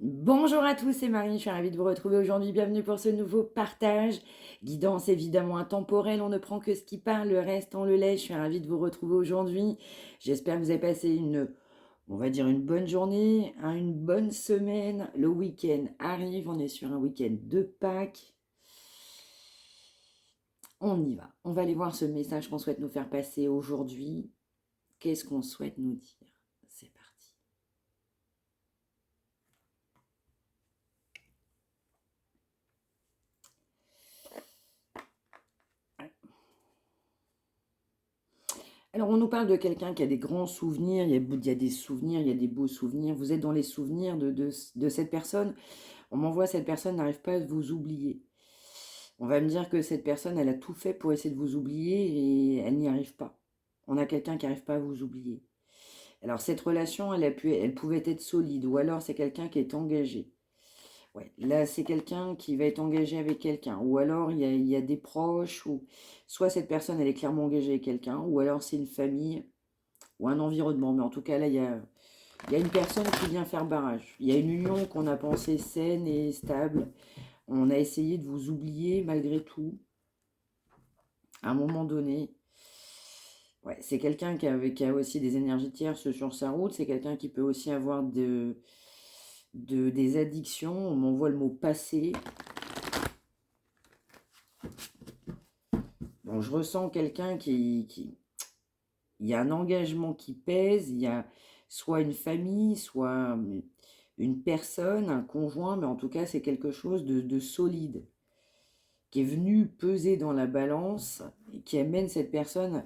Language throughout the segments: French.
Bonjour à tous, c'est Marie, je suis ravie de vous retrouver aujourd'hui. Bienvenue pour ce nouveau partage. Guidance évidemment intemporelle, on ne prend que ce qui parle, le reste on le laisse. Je suis ravie de vous retrouver aujourd'hui. J'espère que vous avez passé on va dire une bonne journée, une bonne semaine. Le week-end arrive, on est sur un week-end de Pâques. On y va. On va aller voir ce message qu'on souhaite nous faire passer aujourd'hui. Qu'est-ce qu'on souhaite nous dire? C'est parti. Alors, on nous parle de quelqu'un qui a des grands souvenirs, il y a des souvenirs, il y a des beaux souvenirs. Vous êtes dans les souvenirs de cette personne. On m'envoie, cette personne n'arrive pas à vous oublier. On va me dire que cette personne, elle a tout fait pour essayer de vous oublier et elle n'y arrive pas. On a quelqu'un qui n'arrive pas à vous oublier. Alors, cette relation, elle pouvait être solide, ou alors c'est quelqu'un qui est engagé. Ouais, là, c'est quelqu'un qui va être engagé avec quelqu'un. Ou alors, il y a des proches, ou soit cette personne, elle est clairement engagée avec quelqu'un, ou alors c'est une famille, ou un environnement. Mais en tout cas, là, il y a une personne qui vient faire barrage. Il y a une union qu'on a pensée saine et stable. On a essayé de vous oublier malgré tout, à un moment donné. Ouais, c'est quelqu'un qui a aussi des énergies tierces sur sa route. C'est quelqu'un qui peut aussi avoir des addictions. On m'envoie le mot passé. Donc, je ressens quelqu'un il y a un engagement qui pèse, il y a soit une famille, soit une personne, un conjoint, mais en tout cas, c'est quelque chose de solide qui est venu peser dans la balance et qui amène cette personne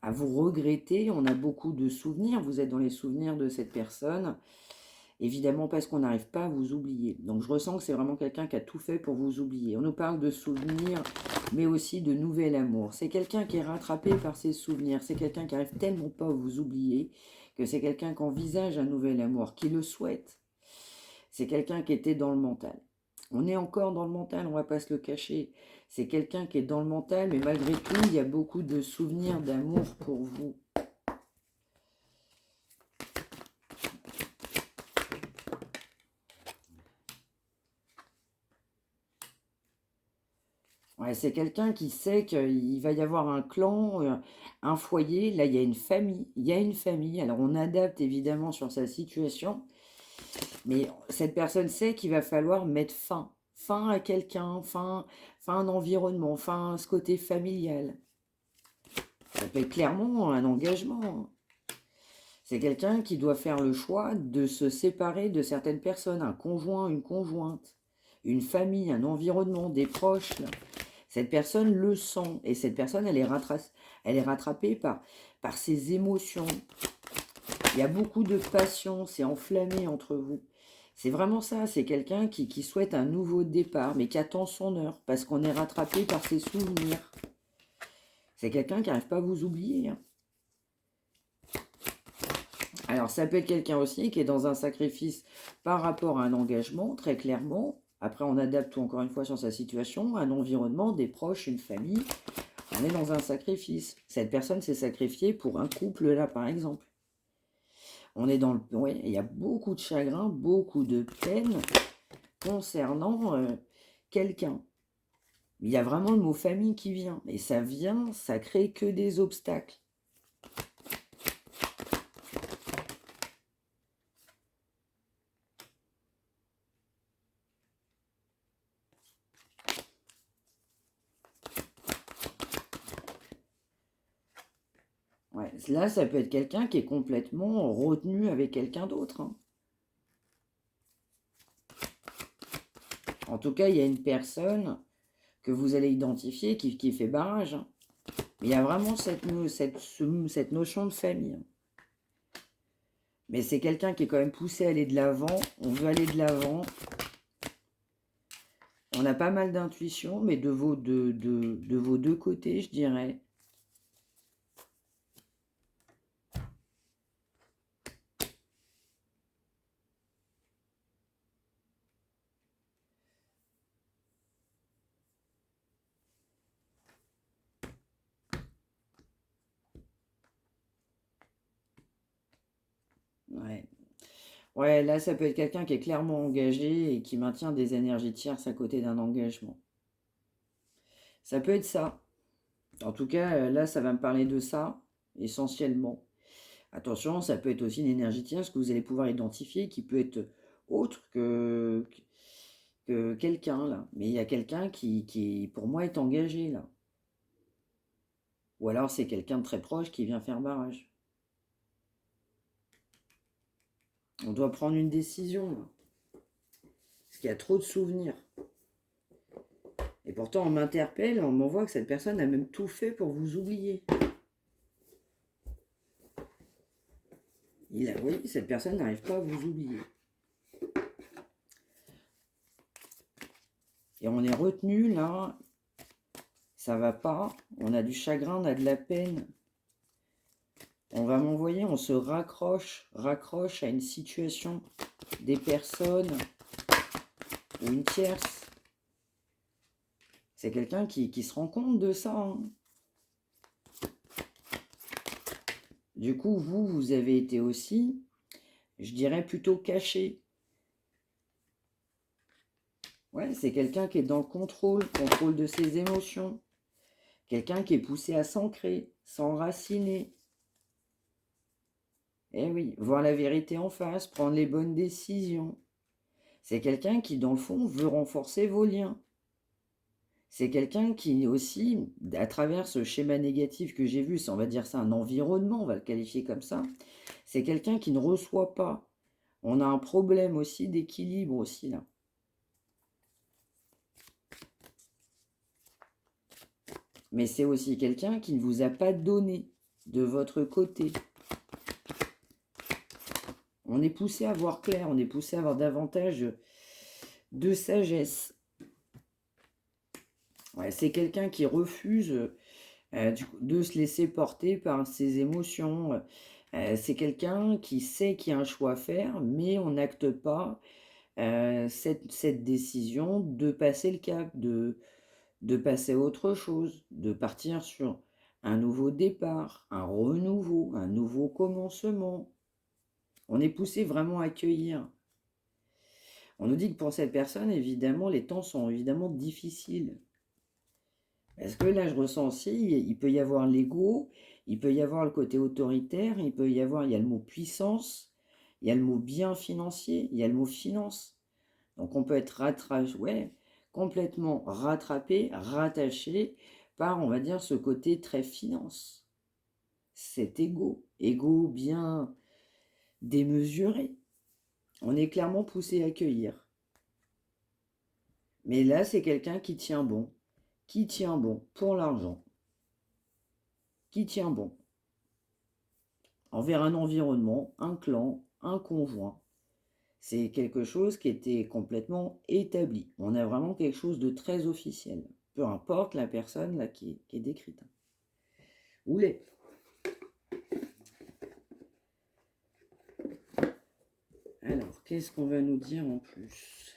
à vous regretter. On a beaucoup de souvenirs, vous êtes dans les souvenirs de cette personne, évidemment parce qu'on n'arrive pas à vous oublier. Donc je ressens que c'est vraiment quelqu'un qui a tout fait pour vous oublier. On nous parle de souvenirs, mais aussi de nouvel amour. C'est quelqu'un qui est rattrapé par ses souvenirs, c'est quelqu'un qui arrive tellement pas à vous oublier que c'est quelqu'un qui envisage un nouvel amour, qui le souhaite. C'est quelqu'un qui était dans le mental. On est encore dans le mental, on va pas se le cacher. C'est quelqu'un qui est dans le mental, mais malgré tout, il y a beaucoup de souvenirs d'amour pour vous. Ouais, c'est quelqu'un qui sait qu'il va y avoir un clan, un foyer. Là, il y a une famille. Il y a une famille. Alors, on adapte évidemment sur sa situation, mais cette personne sait qu'il va falloir mettre fin. Fin à quelqu'un, fin à un environnement, fin à ce côté familial. Ça peut être clairement un engagement. C'est quelqu'un qui doit faire le choix de se séparer de certaines personnes, un conjoint, une conjointe, une famille, un environnement, des proches. Cette personne le sent et cette personne, elle est rattrapée par ses émotions. Il y a beaucoup de passion, c'est enflammé entre vous. C'est vraiment ça, c'est quelqu'un qui souhaite un nouveau départ, mais qui attend son heure, parce qu'on est rattrapé par ses souvenirs. C'est quelqu'un qui n'arrive pas à vous oublier, hein. Alors, ça peut être quelqu'un aussi qui est dans un sacrifice par rapport à un engagement, très clairement. Après, on adapte tout encore une fois sur sa situation, un environnement, des proches, une famille. On est dans un sacrifice. Cette personne s'est sacrifiée pour un couple, là, par exemple. On est dans le... Ouais, il y a beaucoup de chagrin, beaucoup de peine concernant quelqu'un. Il y a vraiment le mot famille qui vient. Et ça vient, ça crée que des obstacles. Ouais, là, ça peut être quelqu'un qui est complètement retenu avec quelqu'un d'autre, hein. En tout cas, il y a une personne que vous allez identifier qui fait barrage, hein. Mais il y a vraiment cette notion de famille, hein. Mais c'est quelqu'un qui est quand même poussé à aller de l'avant. On veut aller de l'avant. On a pas mal d'intuition, mais de vos deux côtés, je dirais. Ouais. Ouais, là, ça peut être quelqu'un qui est clairement engagé et qui maintient des énergies tierces à côté d'un engagement. Ça peut être ça. En tout cas, là, ça va me parler de ça, essentiellement. Attention, ça peut être aussi une énergie tierce que vous allez pouvoir identifier, qui peut être autre que quelqu'un, là. Mais il y a quelqu'un qui, pour moi, est engagé, là. Ou alors, c'est quelqu'un de très proche qui vient faire barrage. On doit prendre une décision, là. Parce qu'il y a trop de souvenirs. Et pourtant, on m'interpelle, on m'envoie que cette personne a même tout fait pour vous oublier. Oui, cette personne n'arrive pas à vous oublier. Et on est retenu là, ça va pas, on a du chagrin, on a de la peine. On va m'envoyer, on se raccroche à une situation, des personnes ou une tierce. C'est quelqu'un qui se rend compte de ça, hein. Du coup, vous avez été aussi, je dirais plutôt caché. Ouais, c'est quelqu'un qui est dans le contrôle de ses émotions. Quelqu'un qui est poussé à s'ancrer, s'enraciner. Eh oui, voir la vérité en face, prendre les bonnes décisions. C'est quelqu'un qui, dans le fond, veut renforcer vos liens. C'est quelqu'un qui aussi, à travers ce schéma négatif que j'ai vu, on va dire ça un environnement, on va le qualifier comme ça, c'est quelqu'un qui ne reçoit pas. On a un problème aussi d'équilibre aussi là. Mais c'est aussi quelqu'un qui ne vous a pas donné de votre côté. On est poussé à voir clair, on est poussé à avoir davantage de sagesse. Ouais, c'est quelqu'un qui refuse de se laisser porter par ses émotions. C'est quelqu'un qui sait qu'il y a un choix à faire, mais on n'acte pas cette décision de passer le cap, de passer à autre chose, de partir sur un nouveau départ, un renouveau, un nouveau commencement. On est poussé vraiment à accueillir. On nous dit que pour cette personne, évidemment, les temps sont évidemment difficiles. Parce que là, je ressens aussi, il peut y avoir l'ego, il peut y avoir le côté autoritaire, il y a le mot puissance, il y a le mot bien financier, il y a le mot finance. Donc on peut être complètement rattrapé, rattaché par, on va dire, ce côté très finance. Cet ego bien démesuré. On est clairement poussé à accueillir. Mais là, c'est quelqu'un qui tient bon pour l'argent, qui tient bon envers un environnement, un clan, un conjoint. C'est quelque chose qui était complètement établi. On a vraiment quelque chose de très officiel, peu importe la personne là qui est décrite. Ou les. Alors, qu'est-ce qu'on va nous dire en plus?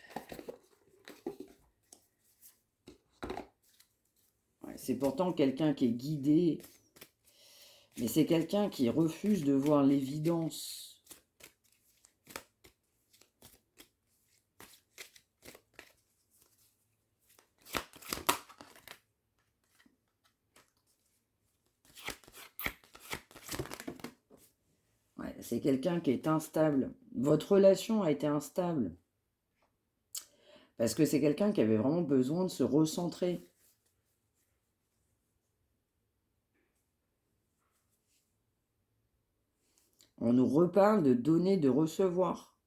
Ouais, c'est pourtant quelqu'un qui est guidé, mais c'est quelqu'un qui refuse de voir l'évidence. Ouais, c'est quelqu'un qui est instable. Votre relation a été instable. Parce que c'est quelqu'un qui avait vraiment besoin de se recentrer. On nous reparle de donner, de recevoir.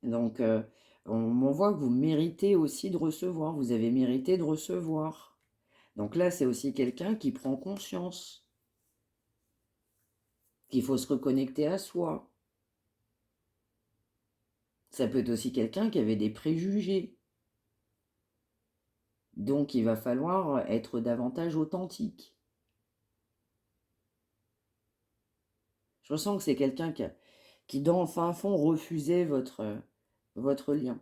Donc, on voit que vous méritez aussi de recevoir. Vous avez mérité de recevoir. Donc là, c'est aussi quelqu'un qui prend conscience qu'il faut se reconnecter à soi. Ça peut être aussi quelqu'un qui avait des préjugés. Donc, il va falloir être davantage authentique. Je ressens que c'est quelqu'un qui, dans le fin fond, refusait votre lien.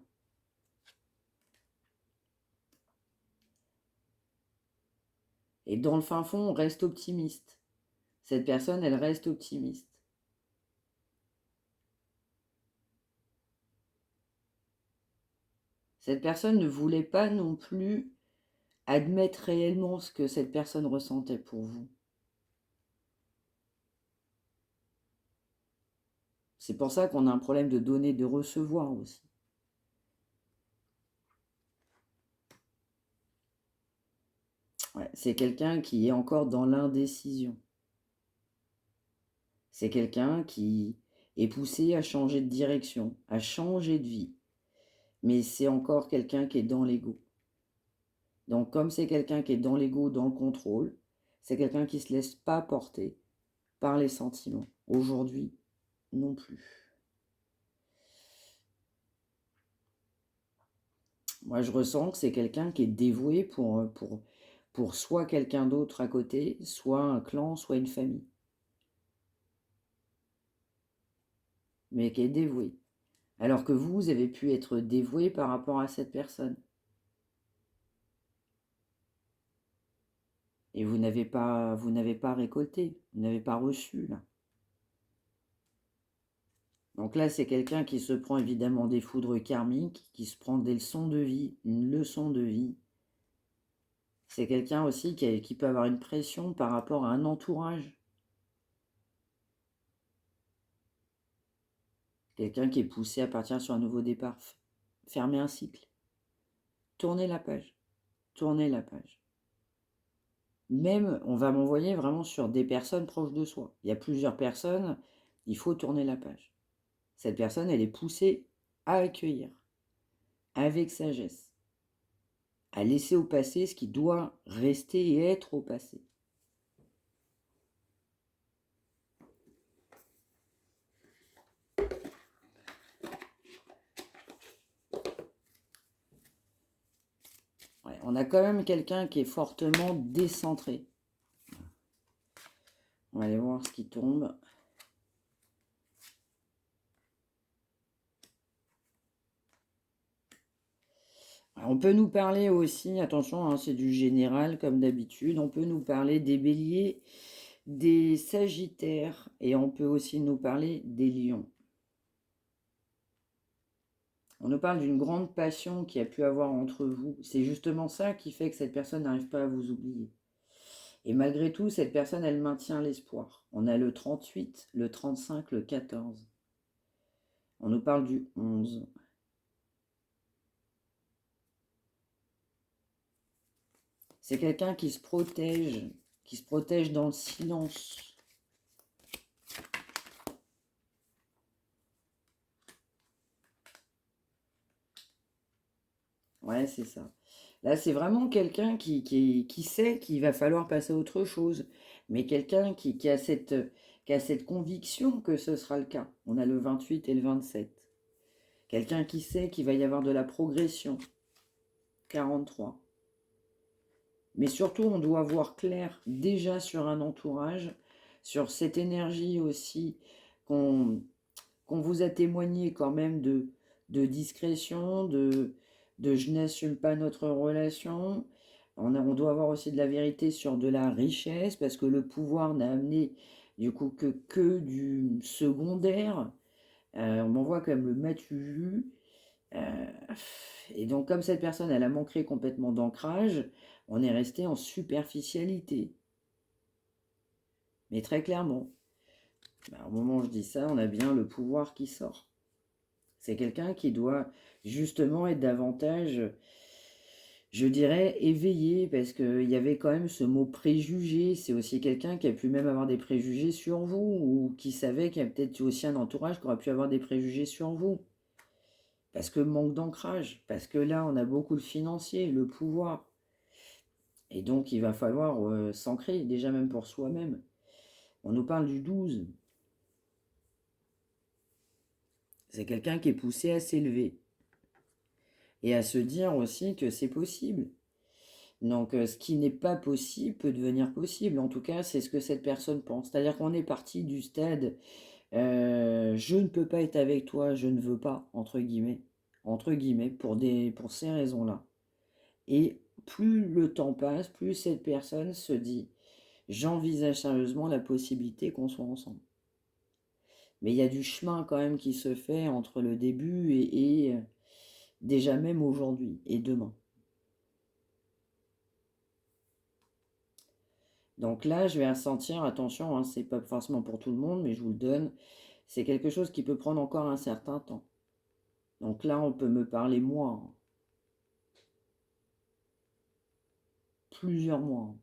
Et dans le fin fond, on reste optimiste. Cette personne, elle reste optimiste. Cette personne ne voulait pas non plus admettre réellement ce que cette personne ressentait pour vous. C'est pour ça qu'on a un problème de donner, de recevoir aussi. Ouais, c'est quelqu'un qui est encore dans l'indécision. C'est quelqu'un qui est poussé à changer de direction, à changer de vie. Mais c'est encore quelqu'un qui est dans l'ego. Donc comme c'est quelqu'un qui est dans l'ego, dans le contrôle, c'est quelqu'un qui ne se laisse pas porter par les sentiments. Aujourd'hui, non plus. Moi, je ressens que c'est quelqu'un qui est dévoué pour soit quelqu'un d'autre à côté, soit un clan, soit une famille. Mais qui est dévoué. Alors que vous avez pu être dévoué par rapport à cette personne. Et vous n'avez pas récolté, vous n'avez pas reçu, là. Donc là, c'est quelqu'un qui se prend évidemment des foudres karmiques, qui se prend des leçons de vie, une leçon de vie. C'est quelqu'un aussi qui peut avoir une pression par rapport à un entourage. Quelqu'un qui est poussé à partir sur un nouveau départ. Fermer un cycle. Tourner la page. Tourner la page. Même, on va m'envoyer vraiment sur des personnes proches de soi. Il y a plusieurs personnes, il faut tourner la page. Cette personne, elle est poussée à accueillir, avec sagesse, à laisser au passé ce qui doit rester et être au passé. Ouais, on a quand même quelqu'un qui est fortement décentré. On va aller voir ce qui tombe. On peut nous parler aussi, attention, hein, c'est du général comme d'habitude, on peut nous parler des béliers, des sagittaires et on peut aussi nous parler des lions. On nous parle d'une grande passion qu'il y a pu avoir entre vous. C'est justement ça qui fait que cette personne n'arrive pas à vous oublier. Et malgré tout, cette personne, elle maintient l'espoir. On a le 38, le 35, le 14. On nous parle du 11. C'est quelqu'un qui se protège dans le silence. Ouais, c'est ça. Là, c'est vraiment quelqu'un qui sait qu'il va falloir passer à autre chose, mais quelqu'un qui a cette conviction que ce sera le cas. On a le 28 et le 27. Quelqu'un qui sait qu'il va y avoir de la progression. 43. Mais surtout, on doit voir clair déjà sur un entourage, sur cette énergie aussi qu'on vous a témoigné quand même de discrétion, de je n'assume pas notre relation. On doit avoir aussi de la vérité sur de la richesse, parce que le pouvoir n'a amené du coup que du secondaire. On m'envoie comme le m'as-tu vu. Et donc comme cette personne, elle a manqué complètement d'ancrage, on est resté en superficialité. Mais très clairement, au moment où je dis ça, on a bien le pouvoir qui sort. C'est quelqu'un qui doit justement être davantage, je dirais, éveillé, parce qu'il y avait quand même ce mot préjugé. C'est aussi quelqu'un qui a pu même avoir des préjugés sur vous, ou qui savait qu'il y a peut-être aussi un entourage qui aurait pu avoir des préjugés sur vous. Parce que manque d'ancrage, parce que là, on a beaucoup le financier, le pouvoir. Et donc, il va falloir s'ancrer, déjà même pour soi-même. On nous parle du 12. C'est quelqu'un qui est poussé à s'élever. Et à se dire aussi que c'est possible. Donc, ce qui n'est pas possible peut devenir possible. En tout cas, c'est ce que cette personne pense. C'est-à-dire qu'on est parti du stade je ne peux pas être avec toi, je ne veux pas, entre guillemets, pour ces raisons-là. Et plus le temps passe, plus cette personne se dit j'envisage sérieusement la possibilité qu'on soit ensemble. Mais il y a du chemin quand même qui se fait entre le début et déjà même aujourd'hui et demain. Donc là, je vais ressentir, attention, hein, c'est pas forcément pour tout le monde, mais je vous le donne, c'est quelque chose qui peut prendre encore un certain temps. Donc là, on peut me parler mois, hein. Plusieurs mois, hein.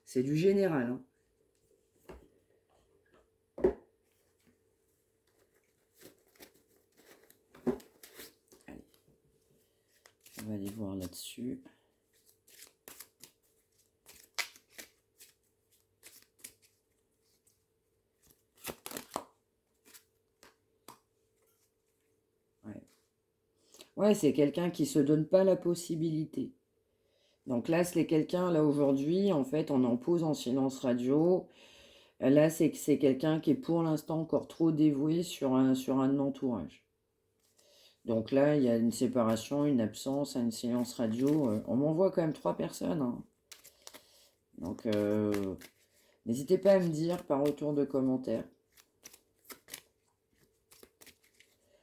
C'est du général, hein. Allez, on va aller voir là-dessus. Ouais, c'est quelqu'un qui se donne pas la possibilité. Donc là, c'est quelqu'un, là aujourd'hui, en fait, on est en pause en silence radio. Là, c'est que c'est quelqu'un qui est pour l'instant encore trop dévoué sur un entourage. Donc là, il y a une séparation, une absence, une silence radio. On m'envoie quand même 3 personnes, hein. Donc, n'hésitez pas à me dire par retour de commentaires.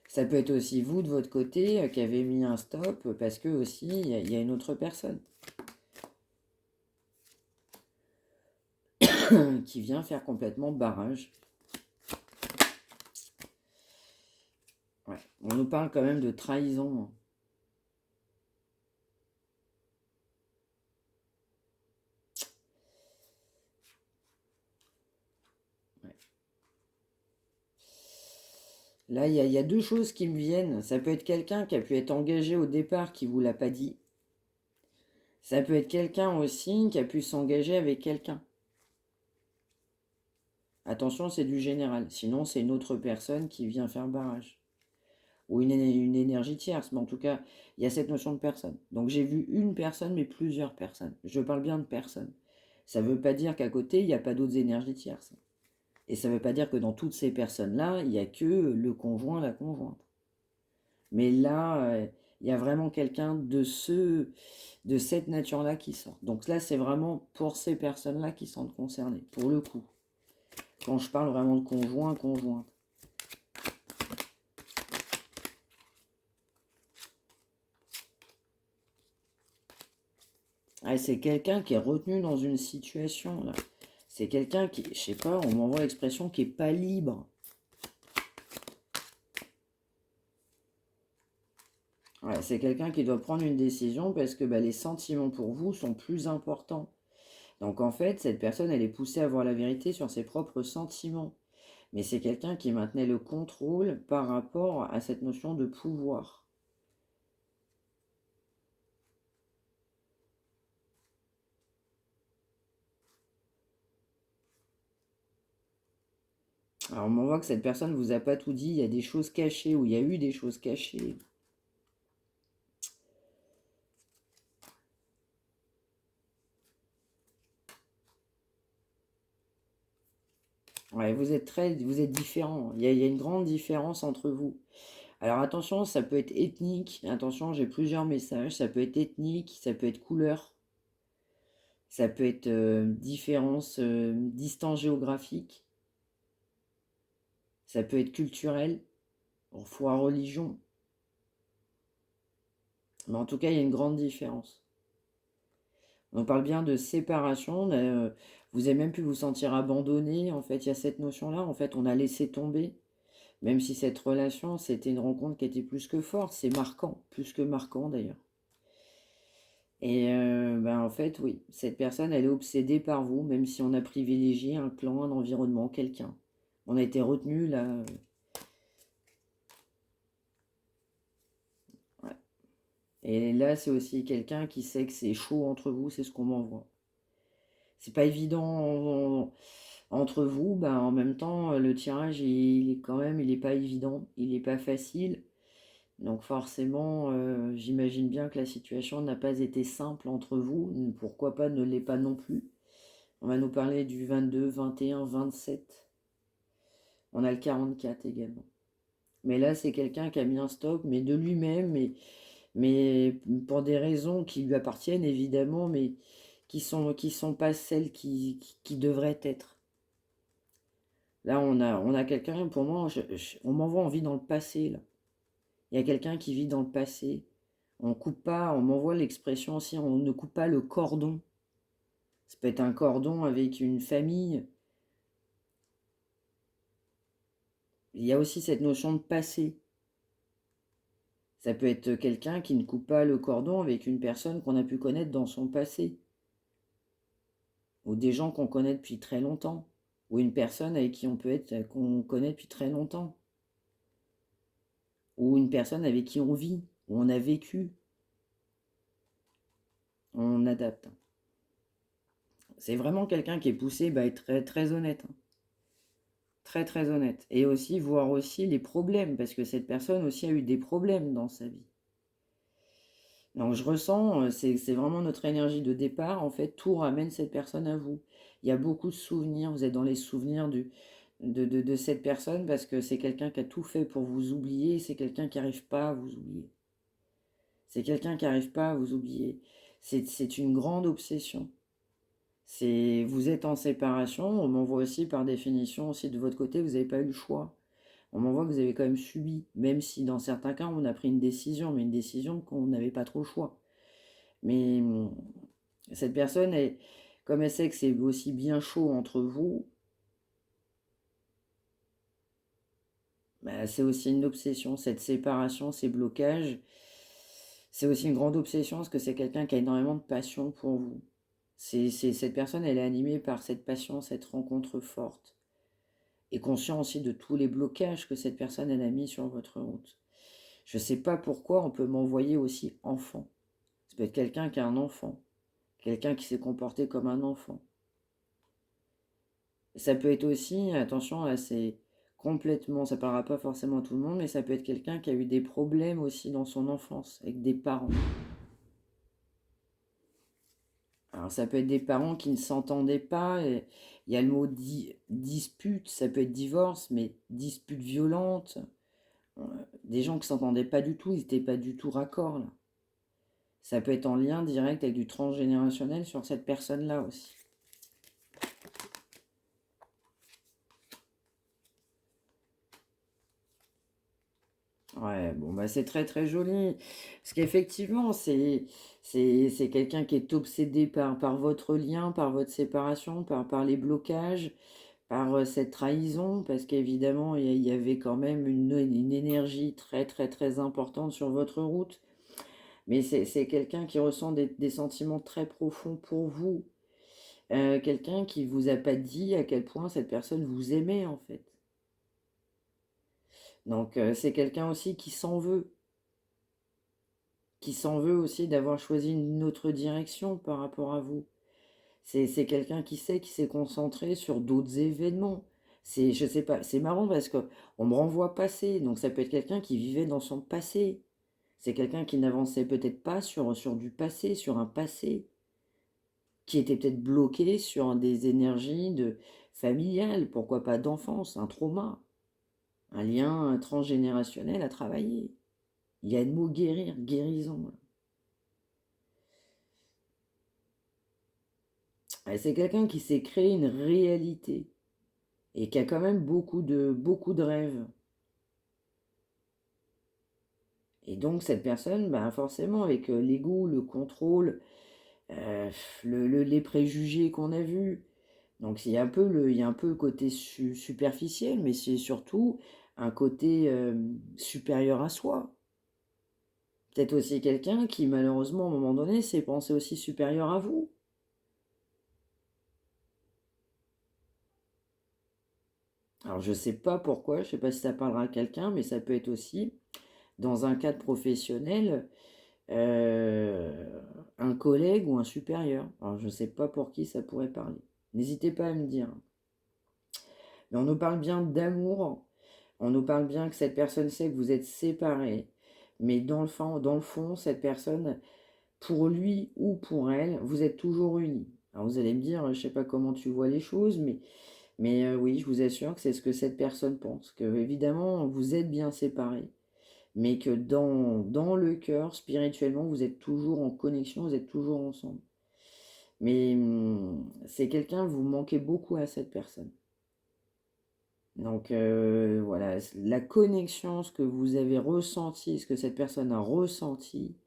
Ça peut être aussi vous, de votre côté, qui avez mis un stop, parce que aussi, il y a une autre personne qui vient faire complètement barrage. Ouais. On nous parle quand même de trahison, hein. Ouais. Là, il y a 2 choses qui me viennent. Ça peut être quelqu'un qui a pu être engagé au départ qui ne vous l'a pas dit. Ça peut être quelqu'un aussi qui a pu s'engager avec quelqu'un. Attention, c'est du général. Sinon, c'est une autre personne qui vient faire barrage. Ou une énergie tierce. Mais en tout cas, il y a cette notion de personne. Donc j'ai vu une personne, mais plusieurs personnes. Je parle bien de personnes. Ça ne veut pas dire qu'à côté, il n'y a pas d'autres énergies tierces. Et ça ne veut pas dire que dans toutes ces personnes-là, il n'y a que le conjoint, la conjointe. Mais là, il y a vraiment quelqu'un de cette nature-là qui sort. Donc là, c'est vraiment pour ces personnes-là qui sont concernées, pour le coup. Quand je parle vraiment de conjoint, conjointe. Ah, c'est quelqu'un qui est retenu dans une situation, là. C'est quelqu'un qui, je sais pas, on m'envoie l'expression qui est pas libre. Ouais, c'est quelqu'un qui doit prendre une décision parce que les sentiments pour vous sont plus importants. Donc en fait, cette personne, elle est poussée à voir la vérité sur ses propres sentiments. Mais c'est quelqu'un qui maintenait le contrôle par rapport à cette notion de pouvoir. Alors on voit que cette personne ne vous a pas tout dit, il y a des choses cachées, ou il y a eu des choses cachées. Ouais, vous êtes différents. Il y a une grande différence entre vous. Alors attention, ça peut être ethnique. Attention, j'ai plusieurs messages. Ça peut être ethnique, ça peut être couleur, ça peut être différence, distance géographique, ça peut être culturel, foi, religion. Mais en tout cas, il y a une grande différence. On parle bien de séparation. Vous avez même pu vous sentir abandonné. En fait, il y a cette notion-là. En fait, on a laissé tomber. Même si cette relation, c'était une rencontre qui était plus que forte. C'est marquant, plus que marquant d'ailleurs. Et en fait, oui, cette personne, elle est obsédée par vous, même si on a privilégié un clan, un environnement, quelqu'un. On a été retenu là. Ouais. Et là, c'est aussi quelqu'un qui sait que c'est chaud entre vous, c'est ce qu'on m'envoie. C'est pas évident entre vous, en même temps, le tirage, il est quand même, il est pas évident, il est pas facile. Donc forcément, j'imagine bien que la situation n'a pas été simple entre vous. Pourquoi pas ne l'est pas non plus. On va nous parler du 22, 21, 27. On a le 44 également. Mais là, c'est quelqu'un qui a mis un stop, mais de lui-même, mais pour des raisons qui lui appartiennent évidemment, mais qui sont pas celles qui devraient être. Là, on a quelqu'un, pour moi, on m'envoie en vie dans le passé, là. Il y a quelqu'un qui vit dans le passé. On coupe pas, on m'envoie l'expression aussi, on ne coupe pas le cordon. Ça peut être un cordon avec une famille. Il y a aussi cette notion de passé. Ça peut être quelqu'un qui ne coupe pas le cordon avec une personne qu'on a pu connaître dans son passé. Ou des gens qu'on connaît depuis très longtemps. Ou une personne avec qui qu'on connaît depuis très longtemps. Ou une personne avec qui on vit, ou on a vécu. On adapte. C'est vraiment quelqu'un qui est poussé à être très, très honnête. Très, très honnête. Et aussi voir aussi les problèmes, parce que cette personne aussi a eu des problèmes dans sa vie. Donc je ressens, c'est vraiment notre énergie de départ, en fait, tout ramène cette personne à vous. Il y a beaucoup de souvenirs, vous êtes dans les souvenirs de cette personne, parce que c'est quelqu'un qui a tout fait pour vous oublier, c'est quelqu'un qui n'arrive pas à vous oublier. C'est quelqu'un qui n'arrive pas à vous oublier. C'est une grande obsession. Vous êtes en séparation, on m'envoie aussi par définition, aussi de votre côté, vous n'avez pas eu le choix. On m'envoie que vous avez quand même subi, même si dans certains cas on a pris une décision, mais une décision qu'on n'avait pas trop le choix. Mais cette personne, comme elle sait que c'est aussi bien chaud entre vous, bah, c'est aussi une obsession, cette séparation, ces blocages. C'est aussi une grande obsession parce que c'est quelqu'un qui a énormément de passion pour vous. Cette personne, elle est animée par cette passion, cette rencontre forte. Et conscient aussi de tous les blocages que cette personne elle a mis sur votre route. Je ne sais pas pourquoi on peut m'envoyer aussi enfant. Ça peut être quelqu'un qui a un enfant, quelqu'un qui s'est comporté comme un enfant. Ça peut être aussi, attention, là c'est complètement, ça ne parlera pas forcément à tout le monde, mais ça peut être quelqu'un qui a eu des problèmes aussi dans son enfance avec des parents. Alors ça peut être des parents qui ne s'entendaient pas, et il y a le mot dispute, ça peut être divorce, mais dispute violente, des gens qui s'entendaient pas du tout, ils n'étaient pas du tout raccord là. Ça peut être en lien direct avec du transgénérationnel sur cette personne-là aussi. Ouais, bon, bah c'est très très joli. Parce qu'effectivement, c'est quelqu'un qui est obsédé par votre lien, par votre séparation, par les blocages, par cette trahison, parce qu'évidemment, il y avait quand même une énergie très très très importante sur votre route. Mais c'est quelqu'un qui ressent des sentiments très profonds pour vous. Quelqu'un qui vous a pas dit à quel point cette personne vous aimait en fait. Donc c'est quelqu'un aussi qui s'en veut aussi d'avoir choisi une autre direction par rapport à vous. C'est quelqu'un qui sait, qui s'est concentré sur d'autres événements. Je sais pas, c'est marrant parce que on me renvoie passé, donc ça peut être quelqu'un qui vivait dans son passé. C'est quelqu'un qui n'avançait peut-être pas sur du passé, sur un passé, qui était peut-être bloqué sur des énergies familiales, pourquoi pas d'enfance, un trauma, un lien transgénérationnel à travailler. Il y a le mot guérir, guérison. C'est quelqu'un qui s'est créé une réalité et qui a quand même beaucoup de rêves. Et donc cette personne, bah forcément, avec l'ego, le contrôle, euh, les préjugés qu'on a vus. Donc il y a un peu le côté superficiel, mais c'est surtout un côté supérieur à soi. Peut-être aussi quelqu'un qui, malheureusement, à un moment donné, s'est pensé aussi supérieur à vous. Alors je sais pas pourquoi, je sais pas si ça parlera à quelqu'un, mais ça peut être aussi, dans un cadre professionnel, un collègue ou un supérieur. Alors je sais pas pour qui ça pourrait parler. N'hésitez pas à me dire. Mais on nous parle bien d'amour, on nous parle bien que cette personne sait que vous êtes séparés, mais dans le fond, cette personne, pour lui ou pour elle, vous êtes toujours unis. Alors vous allez me dire, je sais pas comment tu vois les choses, mais oui, je vous assure que c'est ce que cette personne pense, que évidemment vous êtes bien séparés, mais que dans le cœur, spirituellement, vous êtes toujours en connexion, vous êtes toujours ensemble. Mais c'est quelqu'un, vous manquez beaucoup à cette personne. Donc voilà, la connexion, ce que vous avez ressenti, ce que cette personne a ressenti,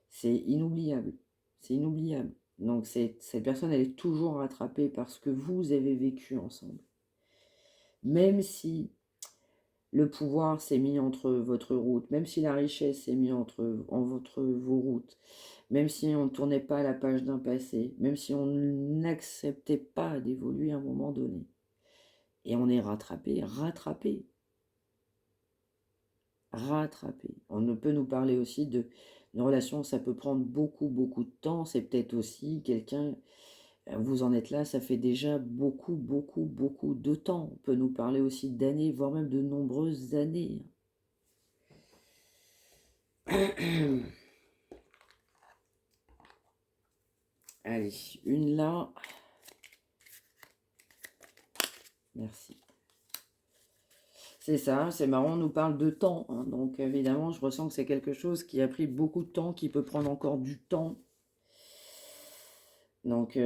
c'est inoubliable. C'est inoubliable. Donc cette personne, elle est toujours rattrapée par ce que vous avez vécu ensemble. Même si le pouvoir s'est mis entre votre route, même si la richesse s'est mise entre vos routes, même si on ne tournait pas la page d'un passé, même si on n'acceptait pas d'évoluer à un moment donné. Et on est rattrapé. On ne peut nous parler aussi de une relation, ça peut prendre beaucoup, beaucoup de temps. C'est peut-être aussi quelqu'un, vous en êtes là, ça fait déjà beaucoup, beaucoup, beaucoup de temps. On peut nous parler aussi d'années, voire même de nombreuses années. Allez, une là. Merci. C'est ça, c'est marrant, on nous parle de temps, hein, donc évidemment, je ressens que c'est quelque chose qui a pris beaucoup de temps, qui peut prendre encore du temps. Donc,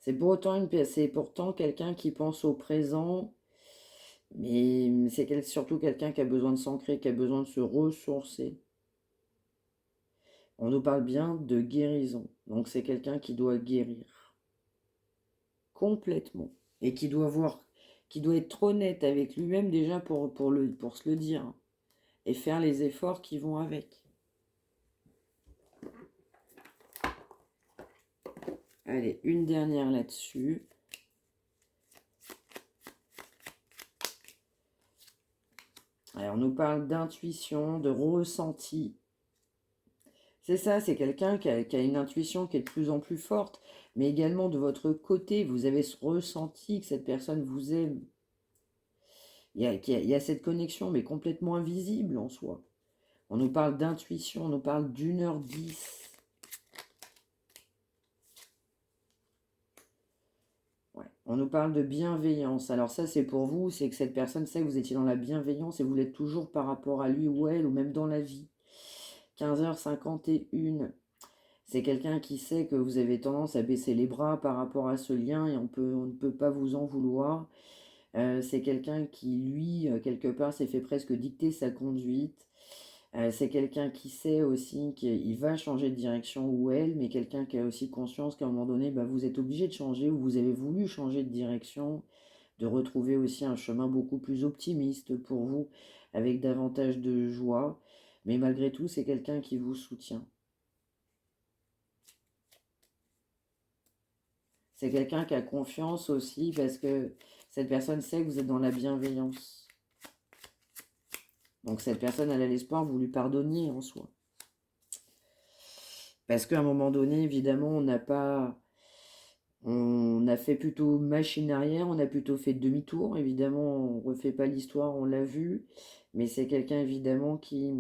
c'est pourtant quelqu'un qui pense au présent, mais c'est surtout quelqu'un qui a besoin de s'ancrer, qui a besoin de se ressourcer. On nous parle bien de guérison, donc c'est quelqu'un qui doit guérir complètement et qui doit être honnête avec lui-même déjà pour se le dire, hein, et faire les efforts qui vont avec. Allez, une dernière là-dessus. Alors, on nous parle d'intuition, de ressenti. C'est ça, c'est quelqu'un qui a une intuition qui est de plus en plus forte, mais également de votre côté, vous avez ce ressenti que cette personne vous aime. Il y a cette connexion, mais complètement invisible en soi. On nous parle d'intuition, on nous parle d'1h10. Ouais. On nous parle de bienveillance. Alors ça, c'est pour vous, c'est que cette personne sait que vous étiez dans la bienveillance et vous l'êtes toujours par rapport à lui ou elle, ou même dans la vie. 15h51. C'est quelqu'un qui sait que vous avez tendance à baisser les bras par rapport à ce lien et on ne peut pas vous en vouloir. C'est quelqu'un qui, lui, quelque part, s'est fait presque dicter sa conduite. C'est quelqu'un qui sait aussi qu'il va changer de direction ou elle, mais quelqu'un qui a aussi conscience qu'à un moment donné, bah, vous êtes obligé de changer ou vous avez voulu changer de direction, de retrouver aussi un chemin beaucoup plus optimiste pour vous, avec davantage de joie. Mais malgré tout, c'est quelqu'un qui vous soutient. C'est quelqu'un qui a confiance aussi parce que cette personne sait que vous êtes dans la bienveillance. Donc cette personne, elle a l'espoir que vous lui pardonniez en soi. Parce qu'à un moment donné, évidemment, on a fait plutôt machine arrière, on a plutôt fait demi-tour. Évidemment, on ne refait pas l'histoire, on l'a vu. Mais c'est quelqu'un, évidemment, qui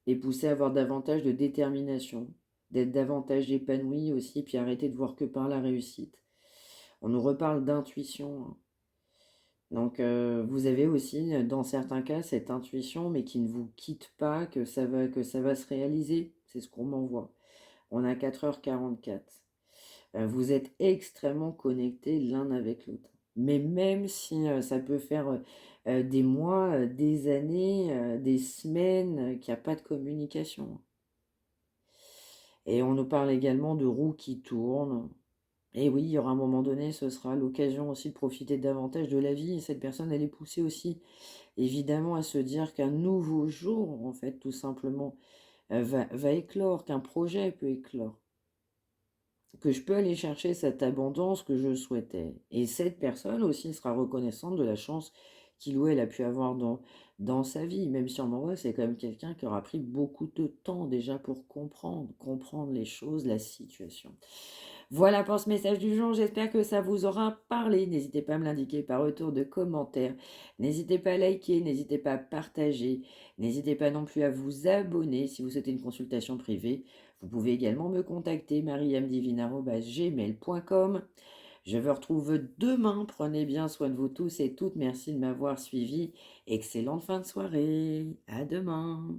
est poussé à avoir davantage de détermination, d'être davantage épanoui aussi, puis arrêter de voir que par la réussite. On nous reparle d'intuition, hein. Donc vous avez aussi dans certains cas cette intuition mais qui ne vous quitte pas, que ça va se réaliser. C'est ce qu'on m'envoie. On a 4h44. Vous êtes extrêmement connectés l'un avec l'autre. Mais même si ça peut faire des mois, des années, des semaines qu'il n'y a pas de communication. Et on nous parle également de roues qui tournent. Et oui, il y aura un moment donné, ce sera l'occasion aussi de profiter davantage de la vie. Et cette personne, elle est poussée aussi, évidemment, à se dire qu'un nouveau jour, en fait, tout simplement, va éclore, qu'un projet peut éclore. Que je peux aller chercher cette abondance que je souhaitais. Et cette personne aussi sera reconnaissante de la chance qu'il ou elle a pu avoir dans sa vie. Même si on m'envoie, c'est quand même quelqu'un qui aura pris beaucoup de temps déjà pour comprendre les choses, la situation. Voilà pour ce message du jour, j'espère que ça vous aura parlé. N'hésitez pas à me l'indiquer par retour de commentaires. N'hésitez pas à liker, n'hésitez pas à partager. N'hésitez pas non plus à vous abonner si vous souhaitez une consultation privée. Vous pouvez également me contacter mariamdivine@gmail.com. Je vous retrouve demain. Prenez bien soin de vous tous et toutes. Merci de m'avoir suivi. Excellente fin de soirée. À demain.